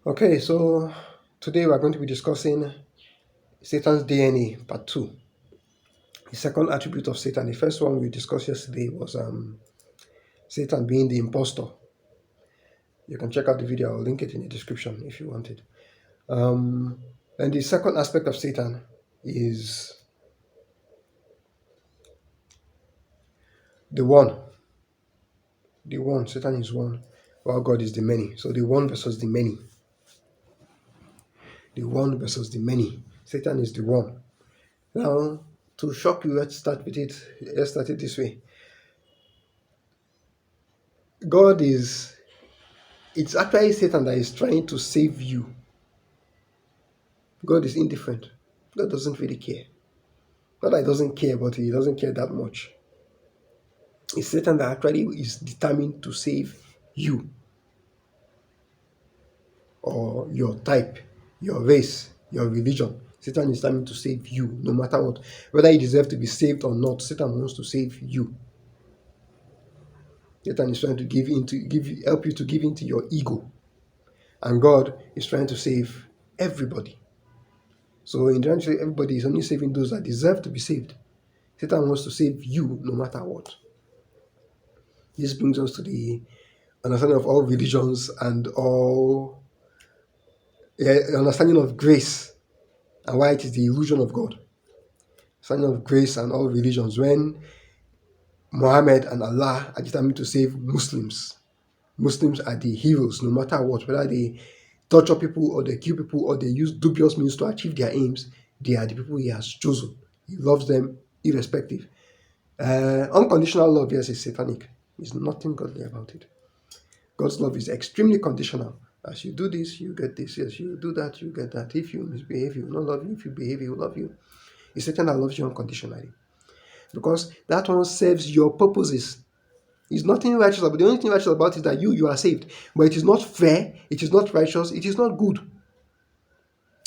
Okay, so today we are going to be discussing Satan's DNA, part two. The second attribute of Satan. The first one we discussed yesterday was Satan being the impostor. You can check out the video. I'll link it in the description if you want it. And the second aspect of Satan is the one. The one. Satan is one, while God is the many. So the one versus the many. The one versus the many. Satan is the one. Now, to shock you, let's start it this way. It's actually Satan that is trying to save you. God is indifferent. God doesn't really care. Not that he doesn't care, but he doesn't care that much. It's Satan that actually is determined to save you, or your type, your race, your religion. Satan is determined to save you, no matter what. Whether you deserve to be saved or not, Satan wants to save you. Satan is trying to help you to give into your ego. And God is trying to save everybody. So in trying to save everybody, is only saving those that deserve to be saved. Satan wants to save you no matter what. This brings us to the understanding of all religions and all understanding of grace and why it is the illusion of God. Understanding of grace and all religions. When Muhammad and Allah are determined to save Muslims, Muslims are the heroes no matter what, whether they torture people or they kill people or they use dubious means to achieve their aims. They are the people he has chosen. He loves them irrespective. Unconditional love, yes, is satanic. There's nothing godly about it. God's love is extremely conditional. As you do this, you get this. Yes, you do that, you get that. If you misbehave, he will not love you. If you behave, he will love you. It's Satan that loves you unconditionally. Because that one serves your purposes. There's nothing righteous about it. The only thing righteous about it is that you are saved. But it is not fair, it is not righteous, it is not good.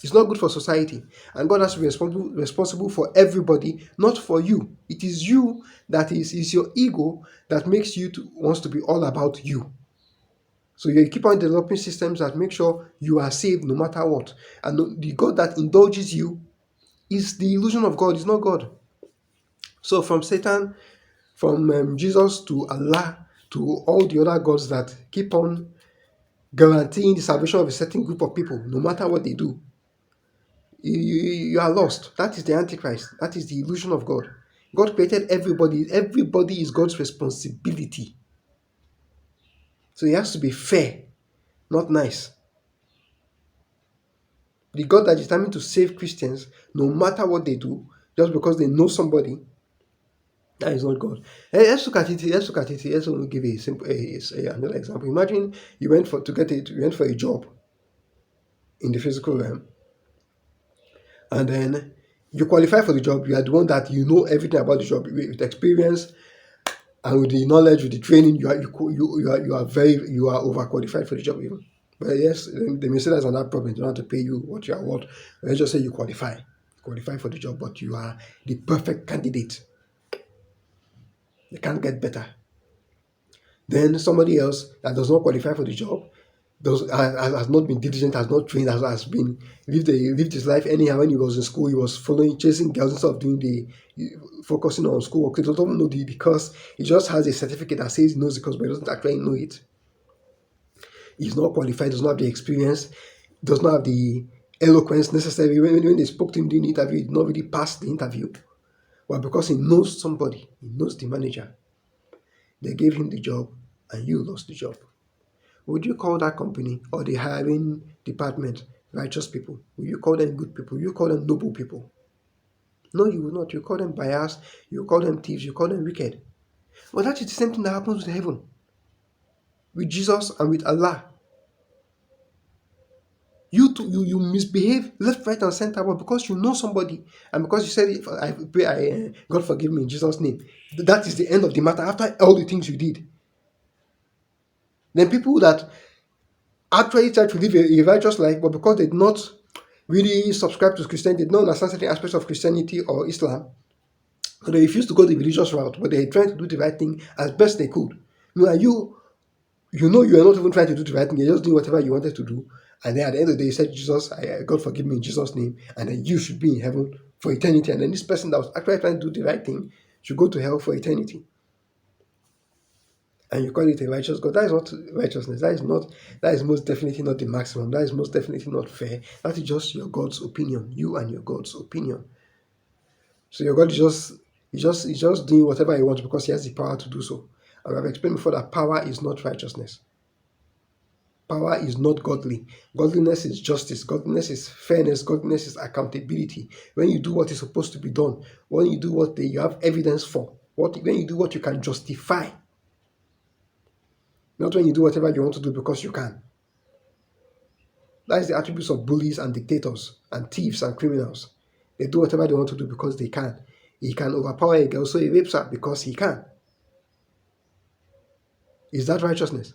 It's not good for society. And God has to be responsible for everybody, not for you. It is you that is your ego that makes you wants to be all about you. So you keep on developing systems that make sure you are saved no matter what. And the God that indulges you is the illusion of God, is not God. So from Satan, from Jesus to Allah, to all the other gods that keep on guaranteeing the salvation of a certain group of people, no matter what they do, you are lost. That is the Antichrist. That is the illusion of God. God created everybody. Everybody is God's responsibility. So he has to be fair, not nice. The God that is determined to save Christians, no matter what they do, just because they know somebody, that is not God. Let's look at it. Let's give a simple another example. Imagine you went for a job in the physical realm, and then you qualify for the job. You are the one that you know everything about the job with experience and with the knowledge, with the training. You are overqualified for the job even. But yes, they may say that's another problem. They don't have to pay you what you are worth. Let's just say you qualify for the job, but you are the perfect candidate. They can't get better. Then somebody else that does not qualify for the job, has not been diligent, has not trained, has been lived his life anyhow. When he was in school, he was chasing girls instead of focusing on schoolwork. He doesn't know because he just has a certificate that says he knows the course, but he doesn't actually know it. He's not qualified, does not have the experience, does not have the eloquence necessary. When they spoke to him during the interview, he did not really pass the interview. Well, because he knows somebody, he knows the manager. They gave him the job and you lost the job. Would you call that company or the hiring department righteous people? Will you call them good people? Will you call them noble people? No, you will not. You call them biased, you call them thieves, you call them wicked. Well, that is the same thing that happens with heaven, with Jesus and with Allah. You misbehave left, right, and center, but because you know somebody and because you said, "If I pray, God forgive me in Jesus' name," that is the end of the matter. After all the things you did, then people that actually try to live a righteous life, but because they did not really subscribe to Christianity, did not understand certain aspects of Christianity or Islam, so they refused to go the religious route, but they tried to do the right thing as best they could. You know you are not even trying to do the right thing, you're just doing whatever you wanted to do, And then at the end of the day, he said, Jesus, God forgive me in Jesus' name, and then you should be in heaven for eternity. And then this person that was actually trying to do the right thing should go to hell for eternity. And you call it a righteous God. That is not righteousness. That is most definitely not the maximum. That is most definitely not fair. That is just your God's opinion. You and your God's opinion. So your God is just doing whatever he wants because he has the power to do so. And I've explained before that power is not righteousness. Power is not godly. Godliness is justice. Godliness is fairness. Godliness is accountability. When you do what is supposed to be done, when you do what you have evidence for, when you do what you can justify, not when you do whatever you want to do because you can. That is the attributes of bullies and dictators and thieves and criminals. They do whatever they want to do because they can. He can overpower a girl, so he rapes her because he can. Is that righteousness?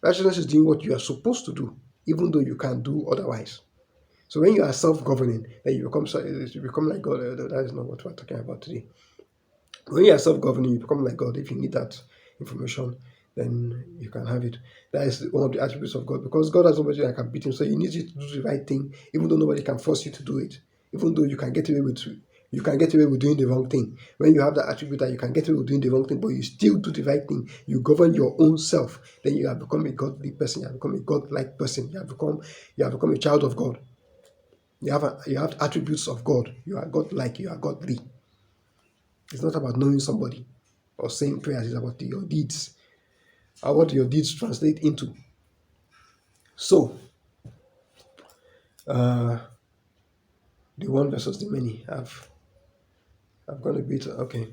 Righteousness is doing what you are supposed to do, even though you can do otherwise. So when you are self-governing, then you become like God. That is not what we're talking about today. When you are self-governing, you become like God. If you need that information, then you can have it. That is one of the attributes of God, because God has nobody that can beat him. So he needs you to do the right thing, even though nobody can force you to do it. Even though you can get away with doing the wrong thing. When you have that attribute that you can get away with doing the wrong thing, but you still do the right thing, you govern your own self, then you have become a godly person, you have become a godlike person, you have become a child of God. You have attributes of God. You are godlike, you are godly. It's not about knowing somebody or saying prayers, it's about your deeds. Or what your deeds translate into. So, the one versus the many. I've gone a bit okay.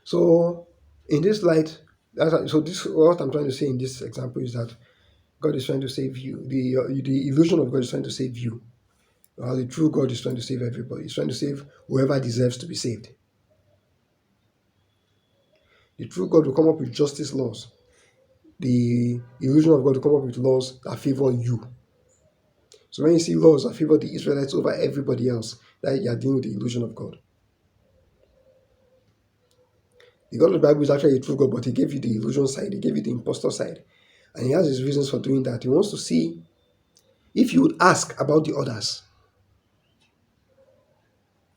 So in this light, what I'm trying to say in this example is that God is trying to save you. The illusion of God is trying to save you, while the true God is trying to save everybody. He's trying to save whoever deserves to be saved. The true God will come up with justice laws. The illusion of God will come up with laws that favor you. So when you see laws that favor the Israelites over everybody else, that you are dealing with the illusion of God. The God of the Bible is actually a true God, but he gave you the illusion side, he gave you the impostor side. And he has his reasons for doing that. He wants to see if you would ask about the others.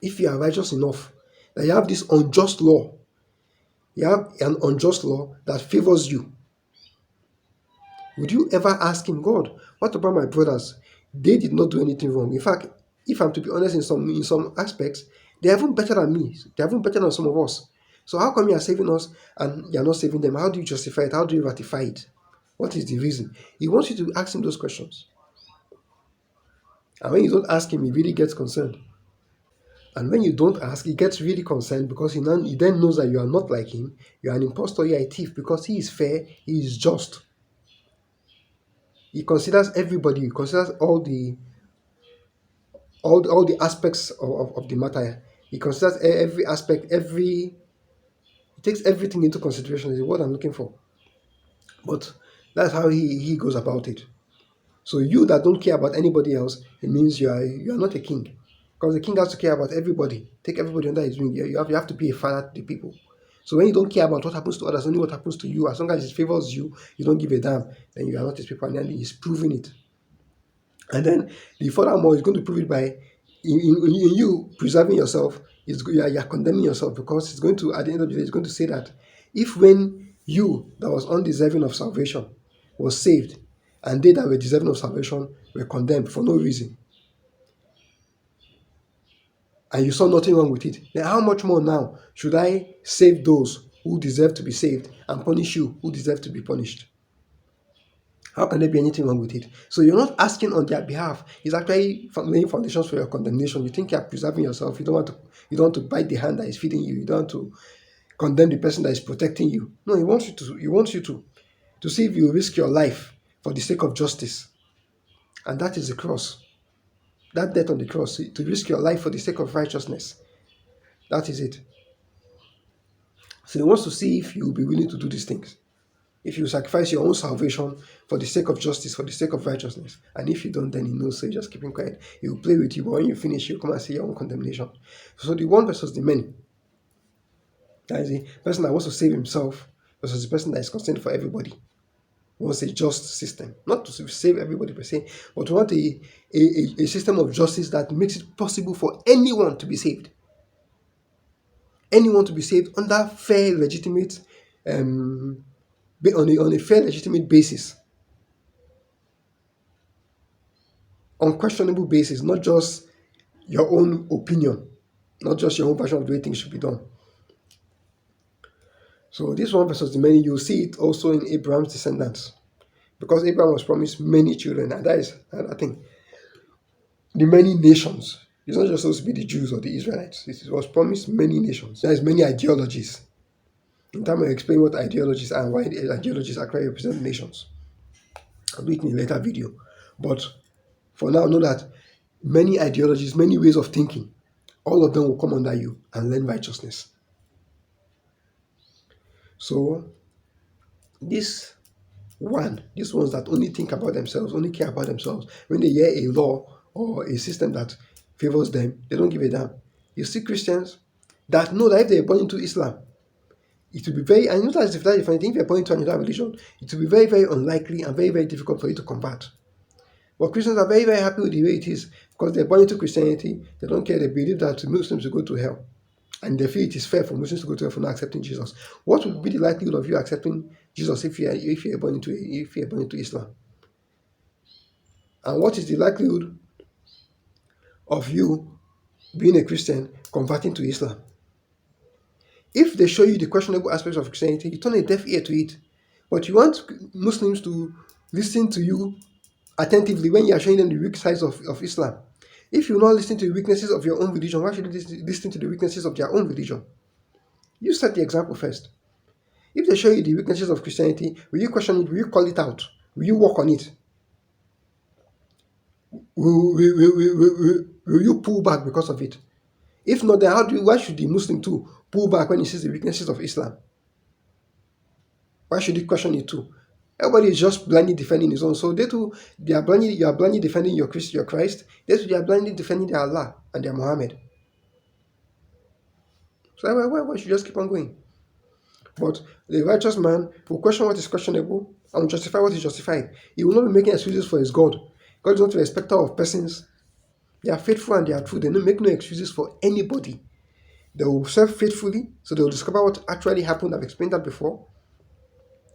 If you are righteous enough, that you have this unjust law. You have an unjust law that favors you. Would you ever ask him, God, what about my brothers? They did not do anything wrong. In fact, if I'm to be honest, in some aspects, they are even better than me. They are even better than some of us. So how come you are saving us and you are not saving them? How do you justify it? How do you ratify it? What is the reason? He wants you to ask him those questions. And when you don't ask him, he really gets concerned. And when you don't ask, he gets really concerned because he then knows that you are not like him. You are an impostor, you are a thief, because he is fair, he is just. He considers everybody, he considers all the aspects of the matter. He considers every aspect, he takes everything into consideration, is what I'm looking for. But that's how he goes about it. So you that don't care about anybody else, it means you are not a king. Because the king has to care about everybody, take everybody under his wing. You have to be a father to the people. So when you don't care about what happens to others, only what happens to you, as long as it favors you, you don't give a damn, then you are not his people. And then he's proving it. And then the furthermore, he's going to prove it by in you preserving yourself. You are condemning yourself, because it's going to, at the end of the day, it's going to say that if when you that was undeserving of salvation was saved, and they that were deserving of salvation were condemned for no reason, and you saw nothing wrong with it, then how much more now should I save those who deserve to be saved and punish you who deserve to be punished? How can there be anything wrong with it? So you're not asking on their behalf. It's actually laying foundations for your condemnation. You think you're preserving yourself. You don't want to bite the hand that is feeding you. You don't want to condemn the person that is protecting you. No, he wants you to. He wants you to see if you risk your life for the sake of justice. And that is the cross. That death on the cross, to risk your life for the sake of righteousness. That is it. So he wants to see if you will be willing to do these things. If you sacrifice your own salvation for the sake of justice, for the sake of righteousness. And if you don't, then he knows, so you just keep him quiet. He will play with you, but when you finish, he'll come and see your own condemnation. So the one versus the many. That is the person that wants to save himself versus the person that is concerned for everybody. wants a just system, not to save everybody per se, but we want a system of justice that makes it possible for anyone to be saved. Anyone to be saved under fair, legitimate, on a fair, legitimate basis, unquestionable basis, not just your own opinion, not just your own version of the way things should be done. So this one versus the many, you'll see it also in Abraham's descendants, because Abraham was promised many children, and that is another thing. The many nations. It's not just supposed to be the Jews or the Israelites. It was promised many nations. There is many ideologies. In time, I'll explain what ideologies are and why the ideologies actually represent nations. I'll do it in a later video. But for now, know that many ideologies, many ways of thinking, all of them will come under you and learn righteousness. So, these ones that only think about themselves, only care about themselves, when they hear a law or a system that favors them, they don't give a damn. You see Christians that know that if they are born into Islam, it will be very, and you know that's the funny thing, if you're born into another religion, it will be very, very unlikely and very, very difficult for you to convert. But Christians are very, very happy with the way it is, because they're born into Christianity, they don't care, they believe that Muslims will go to hell. And they feel it is fair for Muslims to go to hell for not accepting Jesus. What would be the likelihood of you accepting Jesus if you're born into Islam? And what is the likelihood of you being a Christian converting to Islam? If they show you the questionable aspects of Christianity, you turn a deaf ear to it. But you want Muslims to listen to you attentively when you are showing them the weak sides of Islam. If you not listen to the weaknesses of your own religion, why should you listen to the weaknesses of their own religion? You set the example first. If they show you the weaknesses of Christianity, will you question it? Will you call it out? Will you work on it? Will you pull back because of it? If not, then why should the Muslim too pull back when he sees the weaknesses of Islam? Why should he question it too? Everybody is just blindly defending his own. So you are blindly defending your Christ. They are blindly defending their Allah and their Muhammad. So why should you just keep on going? But the righteous man will question what is questionable and will justify what is justified. He will not be making excuses for his God. God is not a respecter of persons. They are faithful and they are true. They don't make no excuses for anybody. They will serve faithfully, so they will discover what actually happened. I've explained that before.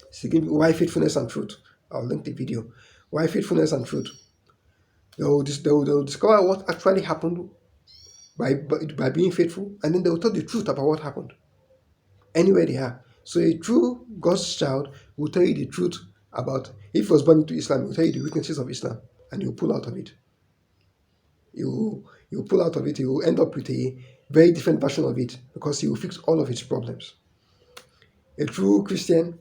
So why faithfulness and truth? I'll link the video. Why faithfulness and truth? They will discover what actually happened by being faithful, and then they will tell the truth about what happened. Anywhere they are. So a true God's child will tell you the truth about, if he was born into Islam, he will tell you the weaknesses of Islam, and you'll pull out of it. You'll pull out of it, you will end up with a very different version of it, because he will fix all of its problems. A true Christian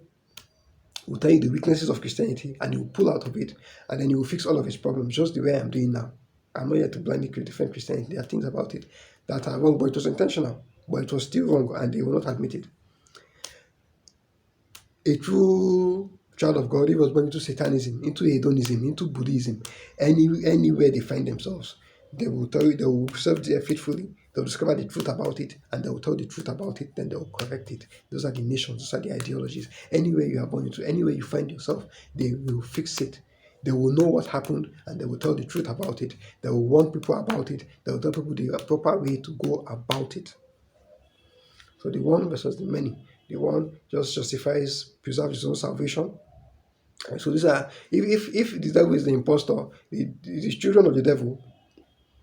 will tell you the weaknesses of Christianity, and you will pull out of it, and then you will fix all of its problems, just the way I'm doing now. I'm not here to blindly defend Christianity. There are things about it that are wrong, but it was intentional. But it was still wrong, and they will not admit it. A true child of God, he was born into Satanism, into hedonism, into Buddhism, anywhere they find themselves, they will tell you, they will serve there faithfully, they'll discover the truth about it, and they will tell the truth about it, then they will correct it. Those are the nations, those are the ideologies. Anywhere you are born into, anywhere you find yourself, they will fix it. They will know what happened, and they will tell the truth about it. They will warn people about it. They will tell people the proper way to go about it. So the one versus the many. The one just justifies, preserves his own salvation. And so these are, if the devil is the impostor, the children of the devil,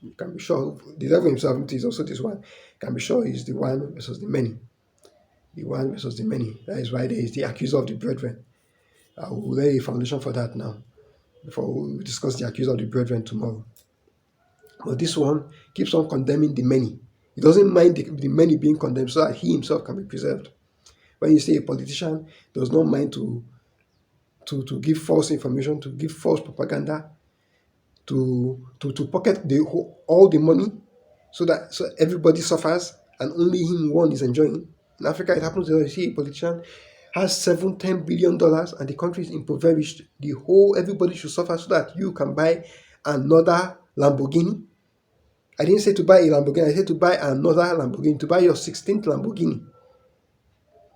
you can be sure the devil himself, it is also this one, can be sure is the one versus the many. The one versus the many. That is why there is the accuser of the brethren. I will lay a foundation for that now, before we discuss the accuser of the brethren tomorrow. But this one keeps on condemning the many. He doesn't mind the many being condemned, so that he himself can be preserved. When you say a politician does not mind to give false information, to give false propaganda, to pocket all the money, so everybody suffers and only him one is enjoying. In Africa, it happens that you see a politician has $10 billion and the country is impoverished. Everybody should suffer so that you can buy another Lamborghini. I didn't say to buy a Lamborghini, I said to buy another Lamborghini, to buy your 16th Lamborghini.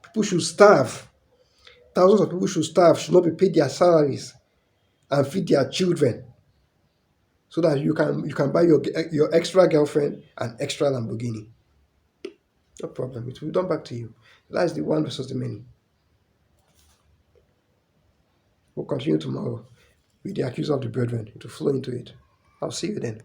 People should starve Thousands of people should starve, should not be paid their salaries and feed their children so that you can buy your extra girlfriend an extra Lamborghini. No problem. It will be done back to you. That's the one versus the many. We'll continue tomorrow with the accuser of the brethren to flow into it. I'll see you then.